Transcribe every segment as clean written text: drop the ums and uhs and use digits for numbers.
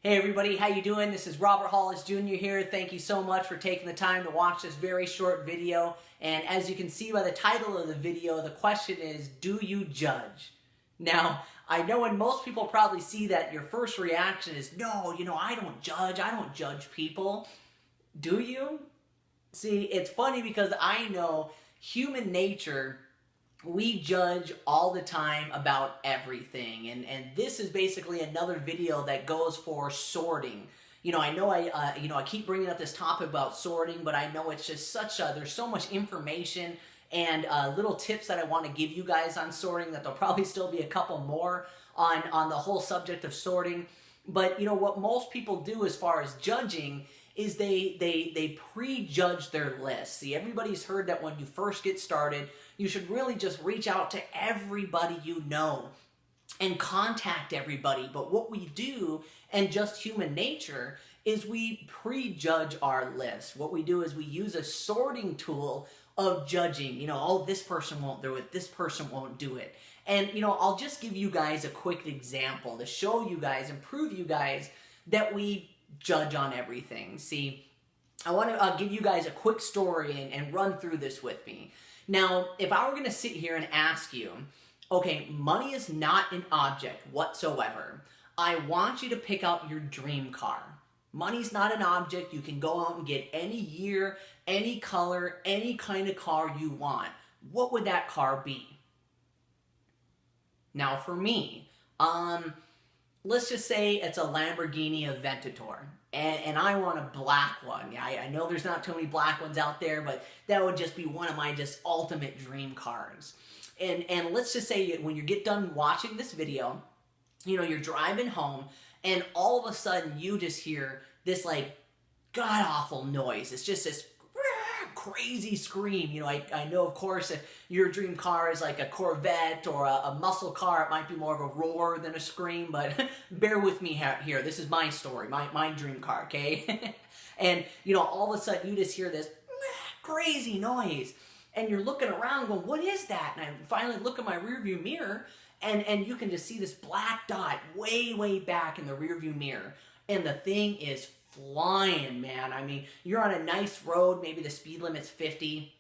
Hey everybody, how you doing? This is Robert Hollis Jr. here. Thank you so much for taking the time to watch this very short video. And as you can see by the title of the video, the question is, do you judge? Now, I know when most people probably see that, your first reaction is, no, I don't judge. I don't judge people. Do you? See, it's funny because I know human nature, we judge all the time about everything, and this is basically another video that goes for sorting. I know I keep bringing up this topic about sorting, but I know it's just there's so much information and little tips that I want to give you guys on sorting that there'll probably still be a couple more on the whole subject of sorting. But what most people do as far as judging is they prejudge their list. See, everybody's heard that when you first get started, you should really just reach out to everybody you know and contact everybody. But what we do, and just human nature, is we prejudge our list. What we do is we use a sorting tool of judging. Oh, this person won't do it, this person won't do it. And I'll just give you guys a quick example to show you guys and prove you guys that we judge on everything. See, I want to give you guys a quick story and run through this with me. Now, if I were going to sit here and ask you, okay, money is not an object whatsoever. I want you to pick out your dream car. Money's not an object. You can go out and get any year, any color, any kind of car you want. What would that car be? Now, for me, let's just say it's a Lamborghini Aventador, and I want a black one. Yeah, I know there's not too many black ones out there, but that would just be one of my just ultimate dream cars. And let's just say when you get done watching this video, you're driving home, and all of a sudden you just hear this like god-awful noise. It's just this crazy scream. I know, of course, if your dream car is like a Corvette or a muscle car, it might be more of a roar than a scream, but bear with me here. This is my story, my dream car, okay? And, all of a sudden you just hear this crazy noise, and you're looking around going, what is that? And I finally look in my rearview mirror, and you can just see this black dot way, way back in the rearview mirror, and the thing is flying, man. I mean, you're on a nice road, maybe the speed limit's 50.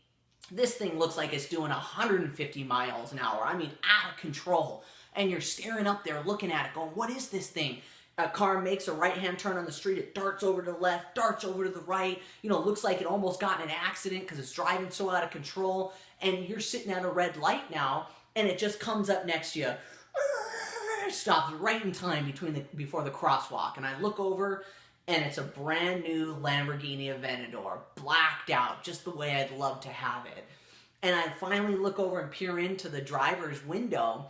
This thing looks like it's doing 150 miles an hour. I mean, out of control. And you're staring up there looking at it going, what is this thing? A car makes a right-hand turn on the street, it darts over to the left, darts over to the right, looks like it almost got in an accident because it's driving so out of control, and you're sitting at a red light now, and it just comes up next to you, stops right in time before the crosswalk, and I look over, and it's a brand new Lamborghini Aventador, blacked out, just the way I'd love to have it. And I finally look over and peer into the driver's window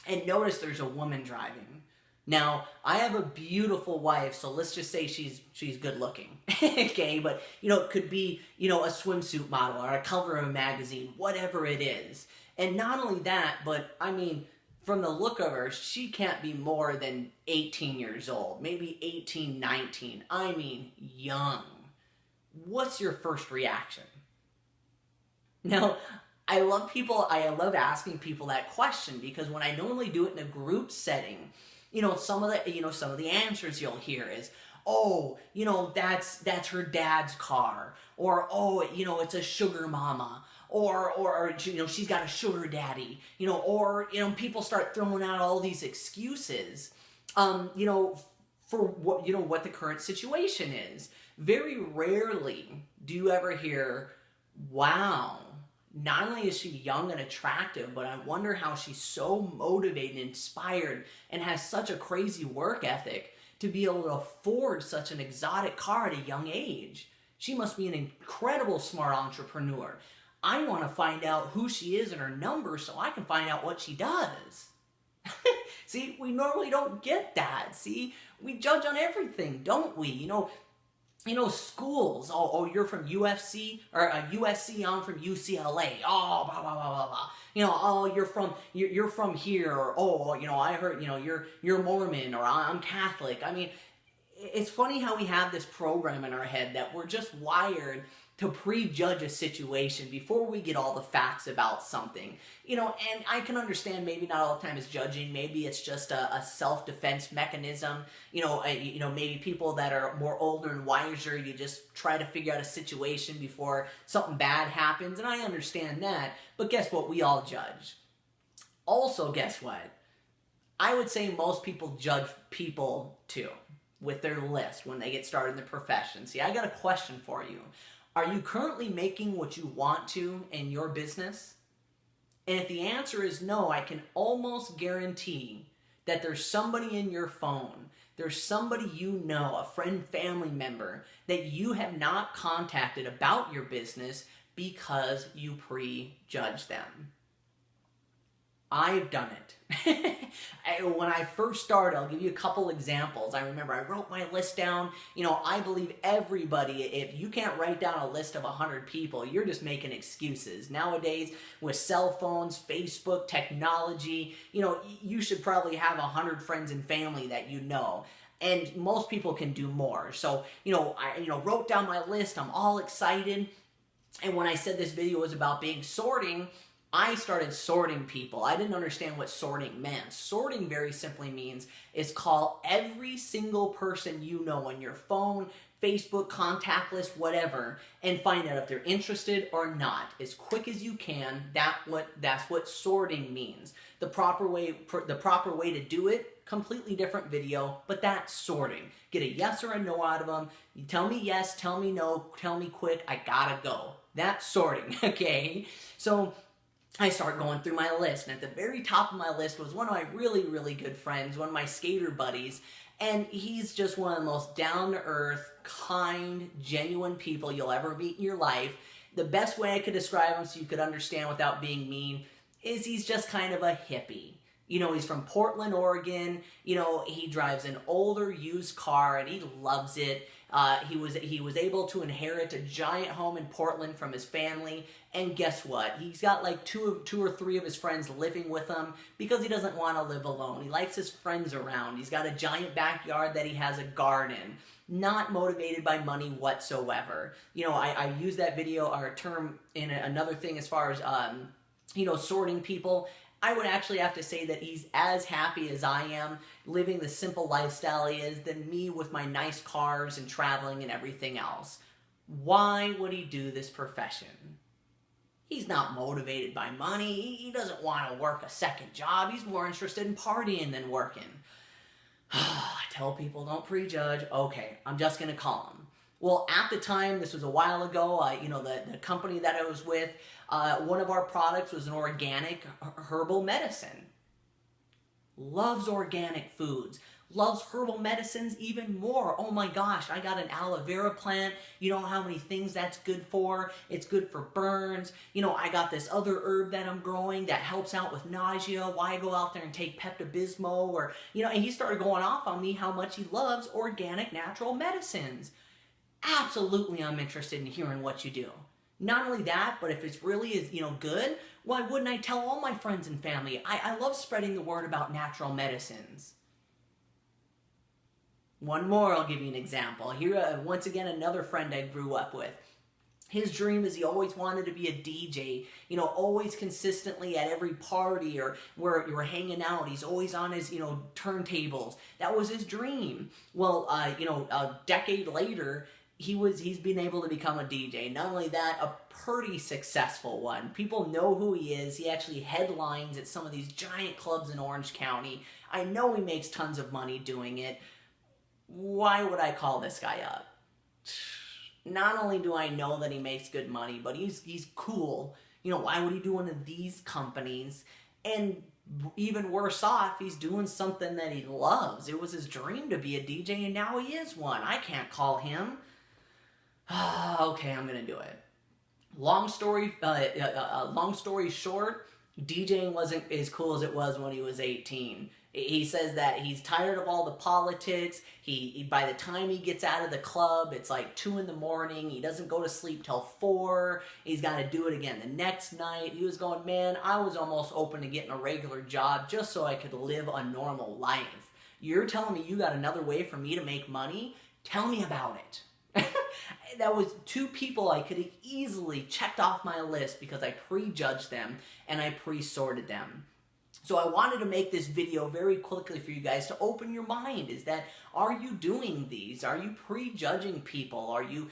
and notice there's a woman driving. Now, I have a beautiful wife, so let's just say she's good looking, okay? But, it could be, a swimsuit model or a cover of a magazine, whatever it is. And not only that, but, I mean, from the look of her, she can't be more than 18 years old, maybe 18, 19. I mean, young. What's your first reaction? Now, I love asking people that question, because when I normally do it in a group setting, some of the answers you'll hear is, oh, that's her dad's car, or oh, it's a sugar mama, or she's got a sugar daddy, or people start throwing out all these excuses, for what the current situation is. Very rarely do you ever hear, wow, not only is she young and attractive, but I wonder how she's so motivated and inspired and has such a crazy work ethic to be able to afford such an exotic car at a young age. She must be an incredible smart entrepreneur. I want to find out who she is and her number so I can find out what she does. See, we normally don't get that. See, we judge on everything, don't we? Schools. Oh, you're from UFC or USC. I'm from UCLA. Oh, blah blah blah blah blah. Oh, you're from here. Or oh, I heard you're Mormon, or I'm Catholic. I mean, it's funny how we have this program in our head that we're just wired to prejudge a situation before we get all the facts about something. And I can understand maybe not all the time is judging. Maybe it's just a self-defense mechanism. Maybe people that are more older and wiser, you just try to figure out a situation before something bad happens. And I understand that. But guess what? We all judge. Also, guess what? I would say most people judge people too with their list when they get started in the profession. See, I got a question for you. Are you currently making what you want to in your business? And if the answer is no, I can almost guarantee that there's somebody in your phone, there's somebody a friend, family member, that you have not contacted about your business because you prejudge them. I've done it. When I first started, I'll give you a couple examples. I remember I wrote my list down. I believe everybody, if you can't write down a list of 100 people, you're just making excuses. Nowadays, with cell phones, Facebook, technology, you should probably have 100 friends and family that you know. And most people can do more. So, I wrote down my list. I'm all excited. And when I said this video was about sorting, I started sorting people. I didn't understand what sorting meant. Sorting very simply means is call every single person you know on your phone, Facebook, contact list, whatever, and find out if they're interested or not as quick as you can. That's what sorting means. The proper way to do it, completely different video, but that's sorting. Get a yes or a no out of them. You tell me yes, tell me no, tell me quick, I gotta go. That's sorting, okay? So I start going through my list, and at the very top of my list was one of my really, really good friends, one of my skater buddies, and he's just one of the most down-to-earth, kind, genuine people you'll ever meet in your life. The best way I could describe him so you could understand without being mean is he's just kind of a hippie. He's from Portland, Oregon. He drives an older used car, and he loves it. He was able to inherit a giant home in Portland from his family, and guess what? He's got like two or three of his friends living with him because he doesn't want to live alone. He likes his friends around. He's got a giant backyard that he has a garden. Not motivated by money whatsoever. I use that video or term in another thing as far as sorting people. I would actually have to say that he's as happy as I am living the simple lifestyle he is than me with my nice cars and traveling and everything else. Why would he do this profession? He's not motivated by money. He doesn't want to work a second job. He's more interested in partying than working. I tell people don't prejudge. Okay, I'm just going to call him. Well, at the time, this was a while ago, the company that I was with, one of our products was an organic herbal medicine. Loves organic foods. Loves herbal medicines even more. Oh my gosh, I got an aloe vera plant. You know how many things that's good for? It's good for burns. I got this other herb that I'm growing that helps out with nausea. Why go out there and take Pepto-Bismol? And he started going off on me how much he loves organic natural medicines. Absolutely, I'm interested in hearing what you do. Not only that, but if it's really good, why wouldn't I tell all my friends and family? I love spreading the word about natural medicines. One more, I'll give you an example. Here, once again, another friend I grew up with. His dream is he always wanted to be a DJ, always consistently at every party or where you were hanging out. He's always on his, turntables. That was his dream. Well, a decade later, he's been able to become a DJ. Not only that, a pretty successful one. People know who he is. He actually headlines at some of these giant clubs in Orange County. I know he makes tons of money doing it. Why would I call this guy up? Not only do I know that he makes good money, but he's cool. Why would he do one of these companies? And even worse off, he's doing something that he loves. It was his dream to be a DJ, and now he is one. I can't call him. Okay, I'm gonna do it. Long story short, DJing wasn't as cool as it was when he was 18. He says that he's tired of all the politics. He by the time he gets out of the club, it's like 2 in the morning. He doesn't go to sleep till 4. He's got to do it again the next night. He was going, man, I was almost open to getting a regular job just so I could live a normal life. You're telling me you got another way for me to make money? Tell me about it. That was 2 people I could have easily checked off my list because I prejudged them and I pre-sorted them. So I wanted to make this video very quickly for you guys to open your mind. Is that, are you doing these? Are you prejudging people? Are you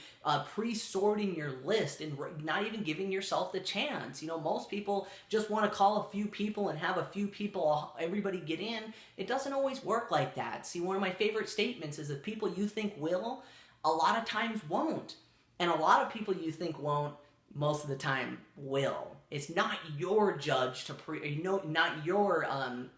pre-sorting your list and not even giving yourself the chance? You know, most people just want to call a few people and have a few people, everybody get in. It doesn't always work like that. See, one of my favorite statements is that people you think will, a lot of times won't. And a lot of people you think won't, most of the time will. It's not your judge to not your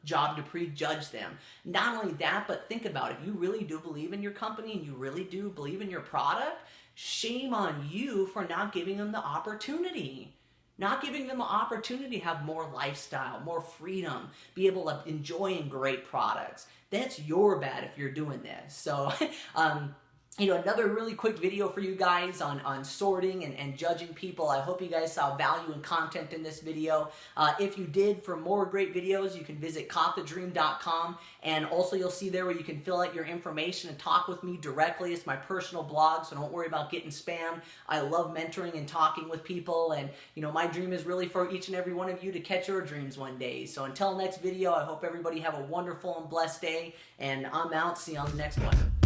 job to prejudge them. Not only that, but think about it. If you really do believe in your company and you really do believe in your product, shame on you for not giving them the opportunity. Not giving them the opportunity to have more lifestyle, more freedom, be able to enjoy great products. That's your bad if you're doing this. So, you know, another really quick video for you guys on sorting and judging people. I hope you guys saw value and content in this video. If you did, for more great videos, you can visit caughthedream.com, and also you'll see there where you can fill out your information and talk with me directly. It's my personal blog, so don't worry about getting spam. I love mentoring and talking with people, and you know, my dream is really for each and every one of you to catch your dreams one day. So until next video, I hope everybody have a wonderful and blessed day, and I'm out. See you on the next one.